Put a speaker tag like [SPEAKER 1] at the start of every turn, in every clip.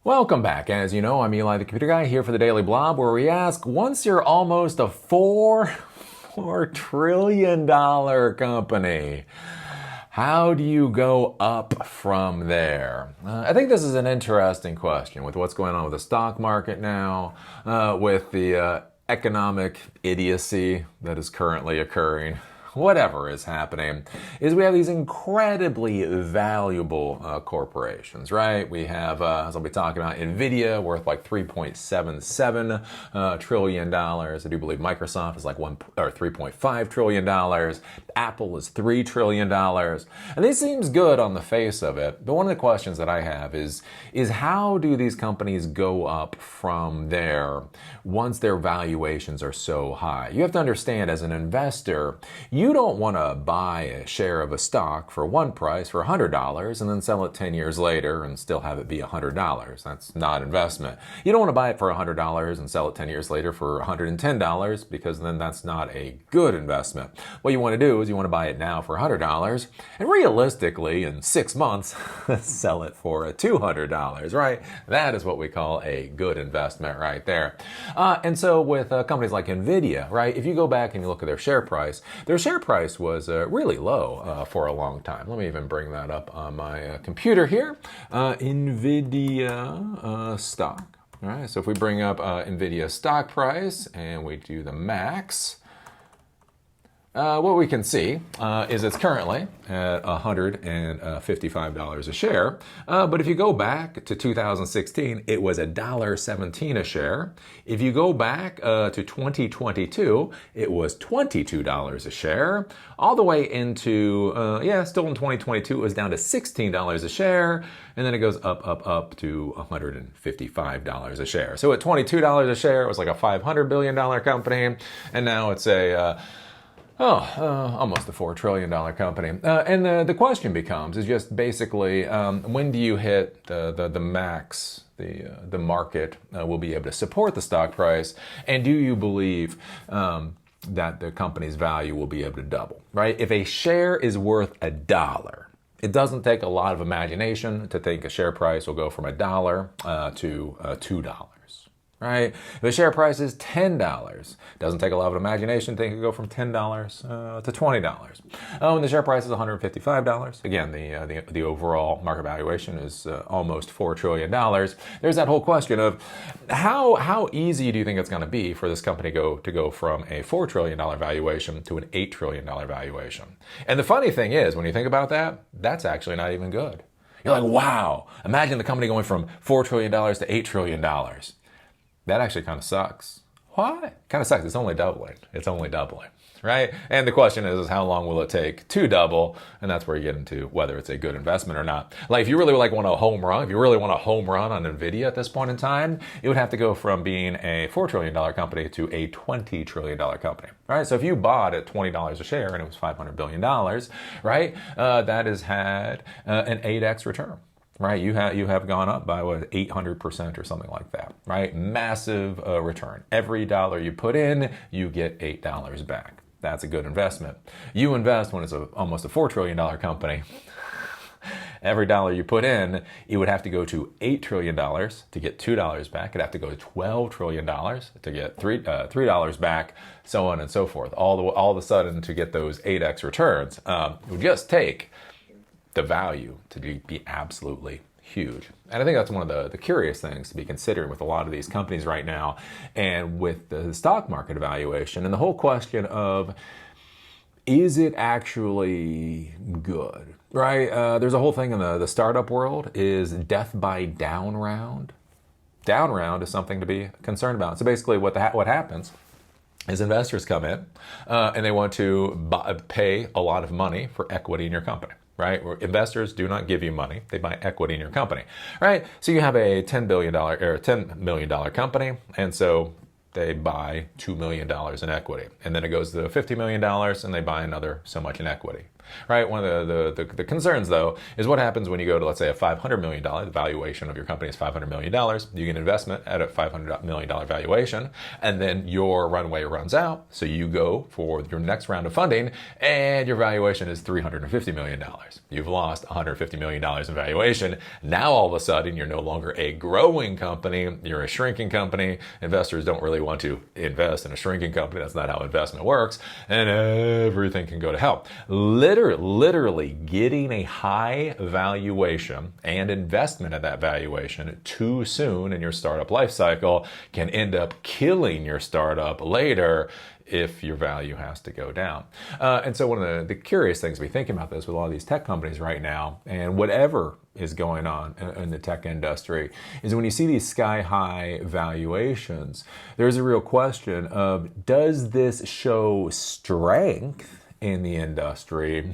[SPEAKER 1] Welcome back. As you know, I'm Eli the Computer Guy here for the Daily Blob, where we ask, once you're almost a $4 trillion company, how do you go up from there? I think this is an interesting question with what's going on with the stock market now, with the economic idiocy that is currently occurring. Whatever is happening, is we have these incredibly valuable corporations, right? We have, as I'll be talking about, Nvidia worth like $3.77 trillion. I do believe Microsoft is like $3.5 trillion. Apple is $3 trillion. And this seems good on the face of it, but one of the questions that I have is how do these companies go up from there once their valuations are so high? You have to understand, as an investor, you don't want to buy a share of a stock for one price for $100 and then sell it 10 years later and still have it be $100. That's not investment. You don't want to buy it for $100 and sell it 10 years later for $110 because then that's not a good investment. What you want to do is you want to buy it now for $100 and realistically in 6 months sell it for $200, right? That is what we call a good investment right there. And so with companies like Nvidia, right, if you go back and you look at their share price was really low for a long time. Let me even bring that up on my computer here. Nvidia stock. All right, so if we bring up Nvidia stock price and we do the max, what we can see is it's currently at $155 a share. But if you go back to 2016, it was $1.17 a share. If you go back to 2022, it was $22 a share. All the way into, still in 2022, it was down to $16 a share. And then it goes up to $155 a share. So at $22 a share, it was like a $500 billion company. And now it's almost a $4 trillion company. And the question becomes, is just basically, when do you hit the max, the market will be able to support the stock price? And do you believe that the company's value will be able to double, right? If a share is worth $1, it doesn't take a lot of imagination to think a share price will go from $1 to $2. Right? If the share price is $10, doesn't take a lot of imagination to think it could go from $10 to $20. When the share price is $155, again, the overall market valuation is almost $4 trillion. There's that whole question of how easy do you think it's going to be for this company to go from a $4 trillion valuation to an $8 trillion valuation? And the funny thing is, when you think about that, that's actually not even good. You're like, wow, imagine the company going from $4 trillion to $8 trillion. That actually kind of sucks. Why? Kind of sucks. It's only doubling. Right? And the question is how long will it take to double? And that's where you get into whether it's a good investment or not. Like if you really want a home run, on Nvidia at this point in time, it would have to go from being a $4 trillion company to a $20 trillion company. Right? So if you bought at $20 a share and it was $500 billion, right? That has had an 8x return. Right, you have gone up by 800% or something like that. Right, massive return. Every dollar you put in, you get $8 back. That's a good investment. You invest when it's almost a $4 trillion company. Every dollar you put in, it would have to go to $8 trillion to get $2 back. It'd have to go to $12 trillion to get $3 back, so on and so forth. All of a sudden, to get those 8x returns, it would just take the value to be absolutely huge. And I think that's one of the curious things to be considering with a lot of these companies right now, and with the stock market evaluation and the whole question of, is it actually good, right? There's a whole thing in the startup world, is death by down round. Down round is something to be concerned about. So basically what happens is investors come in and they want to pay a lot of money for equity in your company. Right? Where investors do not give you money. They buy equity in your company. Right? So you have a $10 million company, and so they buy $2 million in equity. And then it goes to $50 million and they buy another so much in equity. right? One of the concerns, though, is what happens when you go to, let's say, a $500 million, the valuation of your company is $500 million. You get an investment at a $500 million valuation, and then your runway runs out. So you go for your next round of funding, and your valuation is $350 million. You've lost $150 million in valuation. Now, all of a sudden, you're no longer a growing company. You're a shrinking company. Investors don't really want to invest in a shrinking company. That's not how investment works. And everything can go to hell. Literally getting a high valuation and investment at that valuation too soon in your startup life cycle can end up killing your startup later if your value has to go down. And so one of the curious things we think about this with all these tech companies right now, and whatever is going on in the tech industry, is when you see these sky-high valuations, there's a real question of, does this show strength in the industry?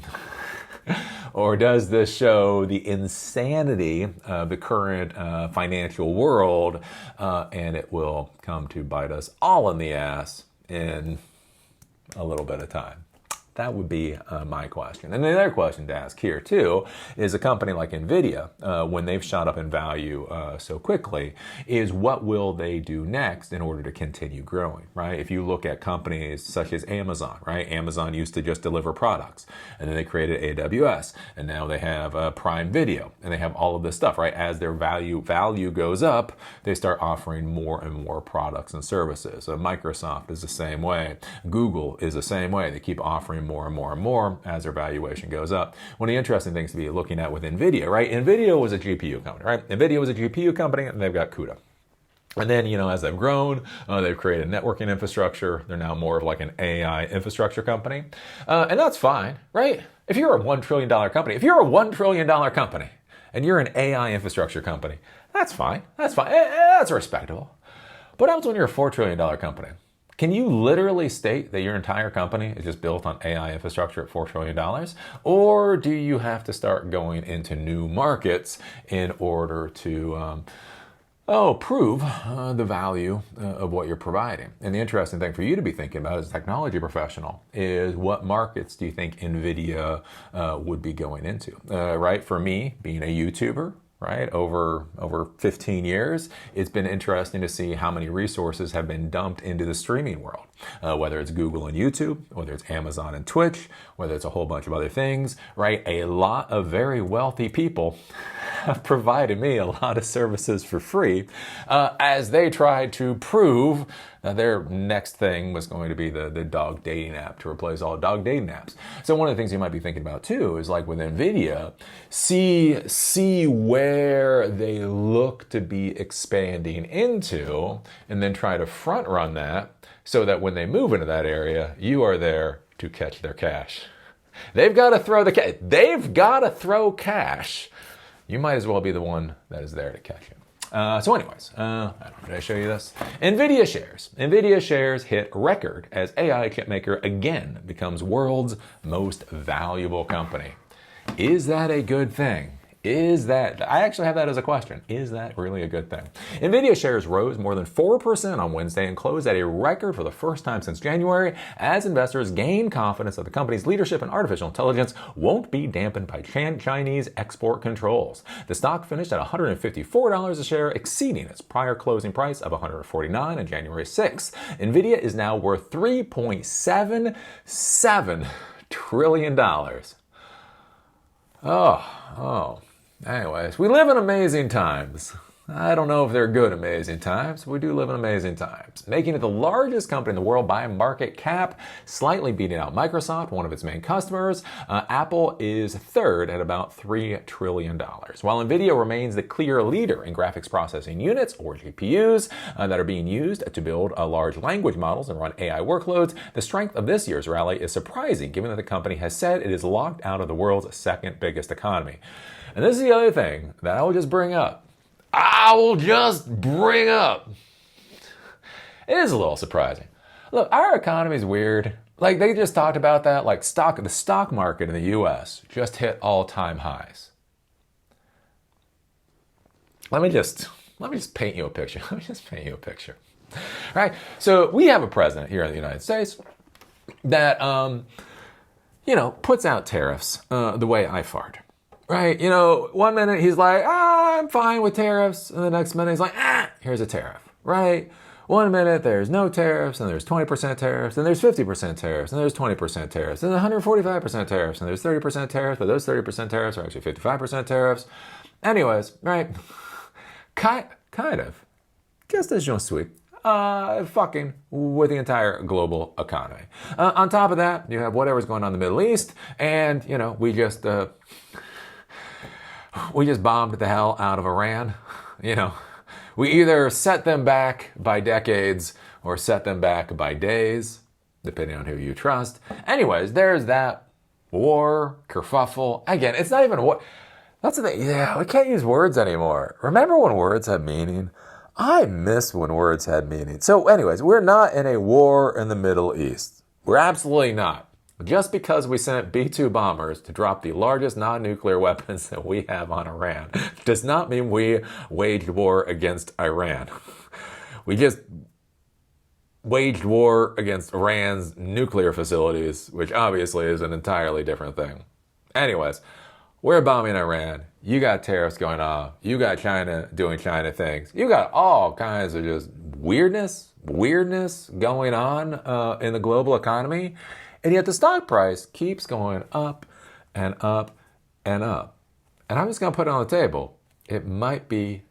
[SPEAKER 1] Or does this show the insanity of the current financial world, and it will come to bite us all in the ass in a little bit of time? That would be my question. And the other question to ask here, too, is a company like Nvidia, when they've shot up in value so quickly, is what will they do next in order to continue growing, right? If you look at companies such as Amazon, right? Amazon used to just deliver products, and then they created AWS, and now they have Prime Video, and they have all of this stuff, right? As their value goes up, they start offering more and more products and services. Microsoft is the same way. Google is the same way. They keep offering more and more and more as their valuation goes up. One of the interesting things to be looking at with Nvidia, right? Nvidia was a GPU company, right? Nvidia was a GPU company, and they've got CUDA. And then, as they've grown, they've created networking infrastructure. They're now more of like an AI infrastructure company. And that's fine, right? If you're a $1 trillion company, and you're an AI infrastructure company, that's fine. That's fine. That's respectable. But what happens when you're a $4 trillion company? Can you literally state that your entire company is just built on AI infrastructure at $4 trillion? Or do you have to start going into new markets in order to prove the value of what you're providing? And the interesting thing for you to be thinking about as a technology professional is, what markets do you think Nvidia would be going into? Right? For me, being a YouTuber, right, over 15 years, it's been interesting to see how many resources have been dumped into the streaming world, whether it's Google and YouTube, whether it's Amazon and Twitch, whether it's a whole bunch of other things, right? A lot of very wealthy people have provided me a lot of services for free as they tried to prove that their next thing was going to be the dog dating app to replace all dog dating apps. So one of the things you might be thinking about too is, like with Nvidia, see where they look to be expanding into, and then try to front run that so that when they move into that area, you are there to catch their cash. They've got to throw cash. You might as well be the one that is there to catch it. So anyways, I don't know, did I show you this? Nvidia shares hit record as AI chipmaker again becomes world's most valuable company. Is that a good thing? I actually have that as a question. Is that really a good thing? Nvidia shares rose more than 4% on Wednesday and closed at a record for the first time since January, as investors gain confidence that the company's leadership in artificial intelligence won't be dampened by Chinese export controls. The stock finished at $154 a share, exceeding its prior closing price of $149 on January 6th. Nvidia is now worth $3.77 trillion. Oh. Anyways, we live in amazing times. I don't know if they're good amazing times. We do live in amazing times, making it the largest company in the world by market cap, slightly beating out Microsoft, one of its main customers. Apple is third at about $3 trillion, while Nvidia remains the clear leader in graphics processing units, or GPUs, that are being used to build large language models and run AI workloads. The strength of this year's rally is surprising, given that the company has said it is locked out of the world's second biggest economy. And this is the other thing that I will just bring up. It is a little surprising. Look, our economy is weird. Like, they just talked about that. Like, the stock market in the U.S. just hit all-time highs. Let me just paint you a picture. All right. So we have a president here in the United States that puts out tariffs the way I fart. Right? 1 minute he's like, I'm fine with tariffs. And the next minute he's like, here's a tariff. Right? 1 minute there's no tariffs, and there's 20% tariffs, and there's 50% tariffs, and there's 20% tariffs, and 145% tariffs, and there's 30% tariffs, but those 30% tariffs are actually 55% tariffs. Anyways, right? Kind of. Just as je suis. Fucking with the entire global economy. On top of that, you have whatever's going on in the Middle East, and, we just bombed the hell out of Iran. We either set them back by decades or set them back by days, depending on who you trust. Anyways, there's that war, kerfuffle. Again, it's not even a war. That's the thing. Yeah, we can't use words anymore. Remember when words had meaning? I miss when words had meaning. So anyways, we're not in a war in the Middle East. We're absolutely not. Just because we sent B-2 bombers to drop the largest non-nuclear weapons that we have on Iran does not mean we waged war against Iran. We just waged war against Iran's nuclear facilities, which obviously is an entirely different thing. Anyways, we're bombing Iran. You got tariffs going on. You got China doing China things. You got all kinds of just weirdness going on in the global economy. And yet the stock price keeps going up and up and up. And I'm just going to put it on the table. It might be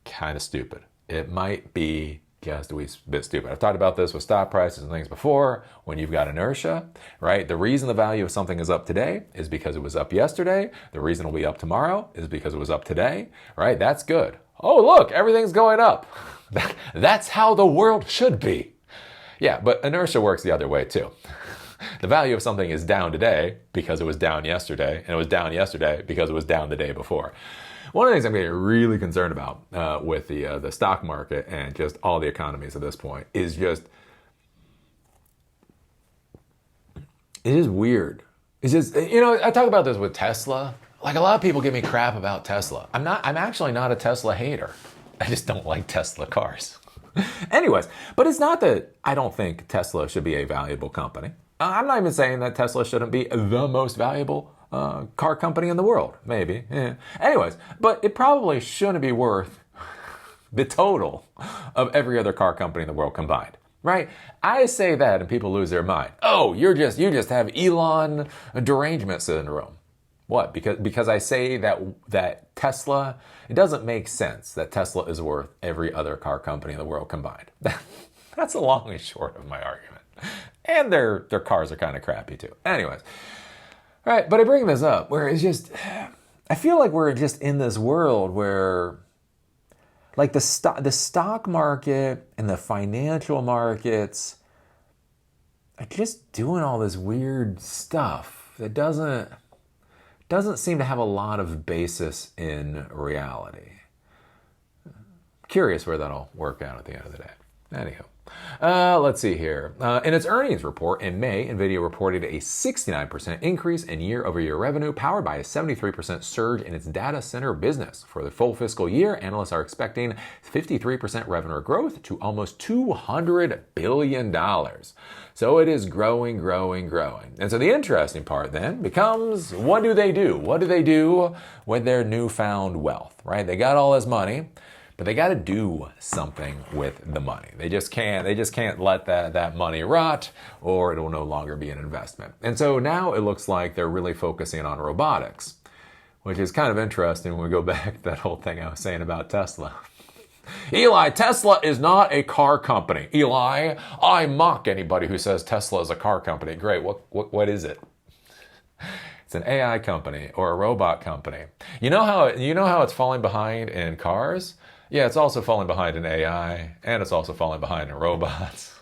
[SPEAKER 1] kind of stupid. It might be just a bit stupid. I've talked about this with stock prices and things before. When you've got inertia, right? The reason the value of something is up today is because it was up yesterday. The reason it'll be up tomorrow is because it was up today, right? That's good. Oh, look, everything's going up. That's how the world should be. Yeah, but inertia works the other way too. The value of something is down today because it was down yesterday, and it was down yesterday because it was down the day before. One of the things I'm getting really concerned about with the stock market and just all the economies at this point is it is weird. It's just, I talk about this with Tesla. Like, a lot of people give me crap about Tesla. I'm actually not a Tesla hater. I just don't like Tesla cars. Anyways, but it's not that I don't think Tesla should be a valuable company. I'm not even saying that Tesla shouldn't be the most valuable car company in the world. Maybe. Yeah. Anyways, but it probably shouldn't be worth the total of every other car company in the world combined. Right? I say that and people lose their mind. Oh, you just have Elon derangement syndrome. What? Because I say that Tesla, it doesn't make sense that Tesla is worth every other car company in the world combined. That's the long and short of my argument. And their cars are kind of crappy too. Anyways. All right, but I bring this up where it's just, I feel like we're just in this world where like the stock market and the financial markets are just doing all this weird stuff that doesn't seem to have a lot of basis in reality. Curious where that'll work out at the end of the day. Anywho. Let's see here. In its earnings report in May, Nvidia reported a 69% increase in year-over-year revenue, powered by a 73% surge in its data center business. For the full fiscal year, analysts are expecting 53% revenue growth to almost $200 billion. So it is growing. And so the interesting part then becomes, what do they do? What do they do with their newfound wealth, right? They got all this money. But they got to do something with the money. They just can't let that money rot, or it will no longer be an investment. And so now it looks like they're really focusing on robotics, which is kind of interesting when we go back to that whole thing I was saying about Tesla. Eli, Tesla is not a car company. Eli, I mock anybody who says Tesla is a car company. Great, what is it? It's an AI company or a robot company. You know how it's falling behind in cars? Yeah, it's also falling behind in AI, and it's also falling behind in robots.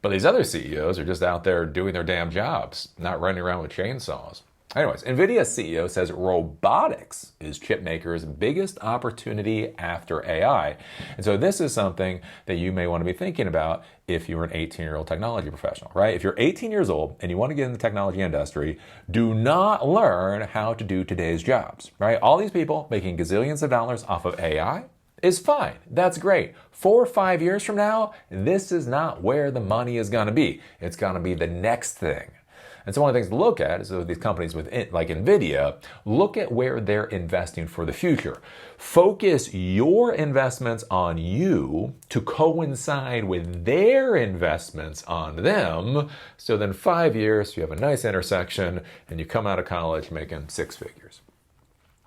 [SPEAKER 1] But these other CEOs are just out there doing their damn jobs, not running around with chainsaws. Anyways, Nvidia's CEO says robotics is chip makers' biggest opportunity after AI. And so this is something that you may want to be thinking about if you're an 18-year-old technology professional, right? If you're 18 years old and you want to get in the technology industry, do not learn how to do today's jobs, right? All these people making gazillions of dollars off of AI is fine. That's great. 4 or 5 years from now, this is not where the money is going to be. It's going to be the next thing. And so one of the things to look at is these companies like Nvidia, look at where they're investing for the future. Focus your investments on you to coincide with their investments on them. So then 5 years, you have a nice intersection and you come out of college making six figures.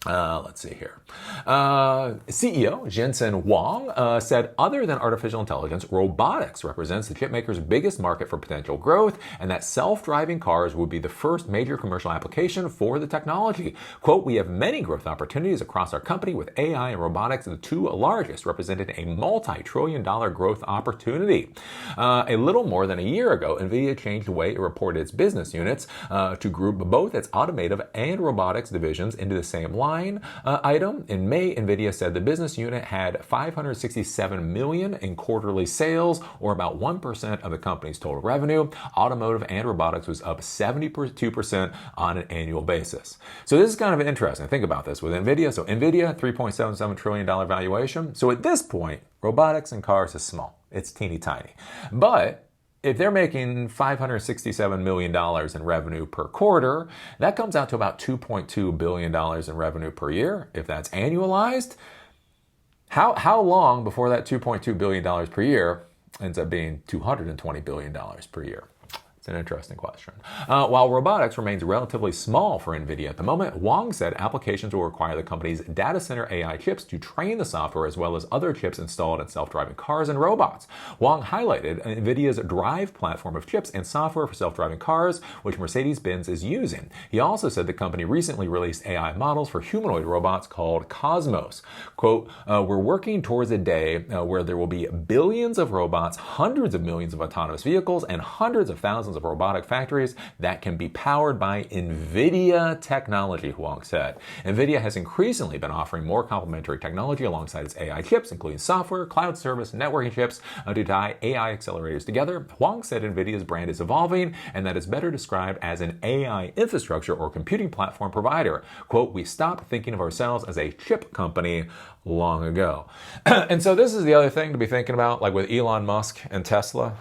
[SPEAKER 1] Let's see here. CEO Jensen Huang said, other than artificial intelligence, robotics represents the chipmaker's biggest market for potential growth, and that self-driving cars would be the first major commercial application for the technology. Quote, we have many growth opportunities across our company with AI and robotics, the two largest, representing a multi-trillion-dollar growth opportunity. A little more than a year ago, Nvidia changed the way it reported its business units to group both its automotive and robotics divisions into the same line. Item. In May, Nvidia said the business unit had $567 million in quarterly sales, or about 1% of the company's total revenue. Automotive and robotics was up 72% on an annual basis. So this is kind of interesting. Think about this with Nvidia. So Nvidia, $3.77 trillion valuation. So at this point, robotics and cars is small. It's teeny tiny. But if they're making $567 million in revenue per quarter, that comes out to about $2.2 billion in revenue per year. If that's annualized, how long before that $2.2 billion per year ends up being $220 billion per year? It's an interesting question. While robotics remains relatively small for Nvidia at the moment, Huang said applications will require the company's data center AI chips to train the software as well as other chips installed in self-driving cars and robots. Huang highlighted Nvidia's Drive platform of chips and software for self-driving cars, which Mercedes-Benz is using. He also said the company recently released AI models for humanoid robots called Cosmos. Quote, we're working towards a day where there will be billions of robots, hundreds of millions of autonomous vehicles, and hundreds of thousands of robotic factories that can be powered by Nvidia technology, Huang said. Nvidia has increasingly been offering more complementary technology alongside its AI chips, including software, cloud service, networking chips to tie AI accelerators together. Huang said Nvidia's brand is evolving and that it's better described as an AI infrastructure or computing platform provider. Quote, we stopped thinking of ourselves as a chip company long ago. And so this is the other thing to be thinking about, like with Elon Musk and Tesla.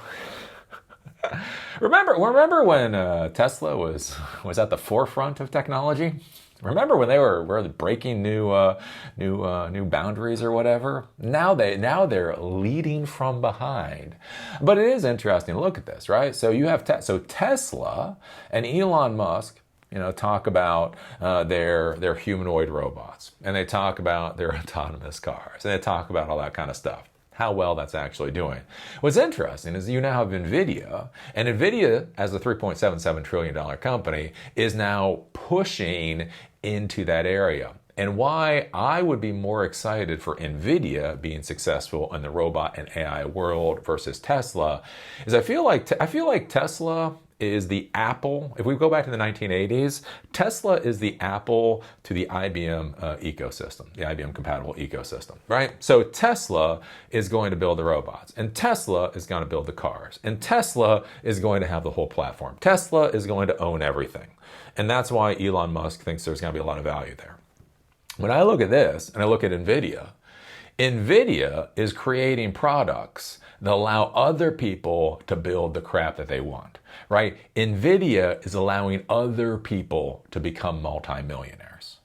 [SPEAKER 1] Remember when Tesla was at the forefront of technology? Remember when they were breaking new boundaries or whatever? Now they're leading from behind. But it is interesting to look at this, right? So you have Tesla and Elon Musk, talk about their humanoid robots, and they talk about their autonomous cars, and they talk about all that kind of stuff. How well that's actually doing. What's interesting is you now have Nvidia, and Nvidia, as a $3.77 trillion company, is now pushing into that area. And why I would be more excited for Nvidia being successful in the robot and AI world versus Tesla is I feel like Tesla is the Apple. If we go back to the 1980s, Tesla is the Apple to the IBM ecosystem, the IBM compatible ecosystem, right? So Tesla is going to build the robots, and Tesla is going to build the cars, and Tesla is going to have the whole platform. Tesla is going to own everything. And that's why Elon Musk thinks there's going to be a lot of value there. When I look at this and I look at Nvidia is creating products that allow other people to build the crap that they want, right? Nvidia is allowing other people to become multimillionaires,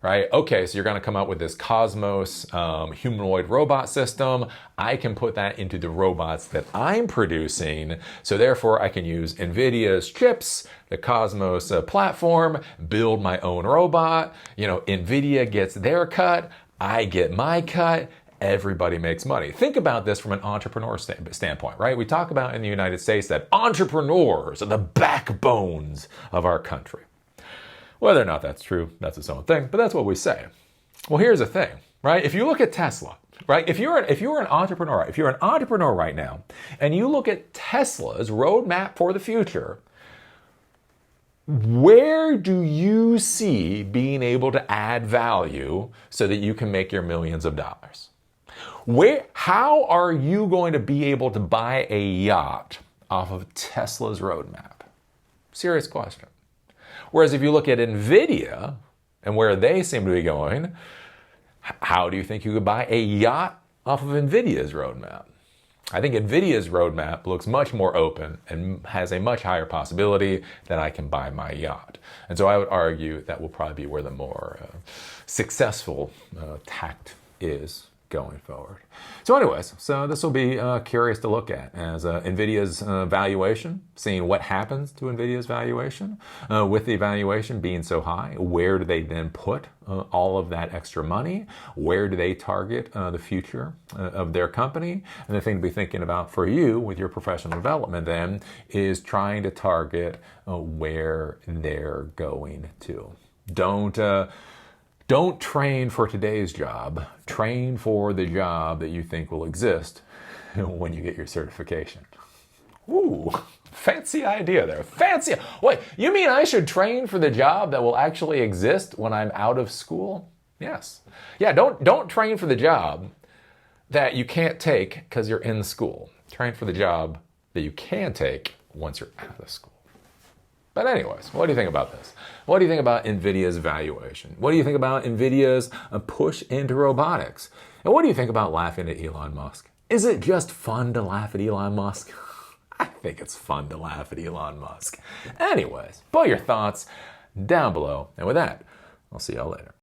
[SPEAKER 1] right? Okay, so you're going to come out with this Cosmos humanoid robot system. I can put that into the robots that I'm producing, so therefore I can use Nvidia's chips, the Cosmos platform, build my own robot. Nvidia gets their cut, I get my cut. Everybody makes money. Think about this from an entrepreneur standpoint, right? We talk about in the United States that entrepreneurs are the backbones of our country. Whether or not that's true, that's its own thing, but that's what we say. Well, here's the thing, right? If you look at Tesla, right? If you're an entrepreneur right now, and you look at Tesla's roadmap for the future, where do you see being able to add value so that you can make your millions of dollars? How are you going to be able to buy a yacht off of Tesla's roadmap? Serious question. Whereas if you look at Nvidia and where they seem to be going, how do you think you could buy a yacht off of Nvidia's roadmap? I think Nvidia's roadmap looks much more open and has a much higher possibility that I can buy my yacht. And so I would argue that will probably be where the more successful tact is going forward. So anyways, so this will be curious to look at as Nvidia's valuation, seeing what happens to Nvidia's valuation. With the valuation being so high, where do they then put all of that extra money? Where do they target the future of their company? And the thing to be thinking about for you with your professional development then is trying to target where they're going to. Don't train for today's job. Train for the job that you think will exist when you get your certification. Ooh, fancy idea there. Fancy. Wait, you mean I should train for the job that will actually exist when I'm out of school? Yes. Yeah, don't train for the job that you can't take because you're in school. Train for the job that you can take once you're out of school. But anyways, what do you think about this? What do you think about Nvidia's valuation? What do you think about Nvidia's push into robotics? And what do you think about laughing at Elon Musk? Is it just fun to laugh at Elon Musk? I think it's fun to laugh at Elon Musk. Anyways, put your thoughts down below. And with that, I'll see y'all later.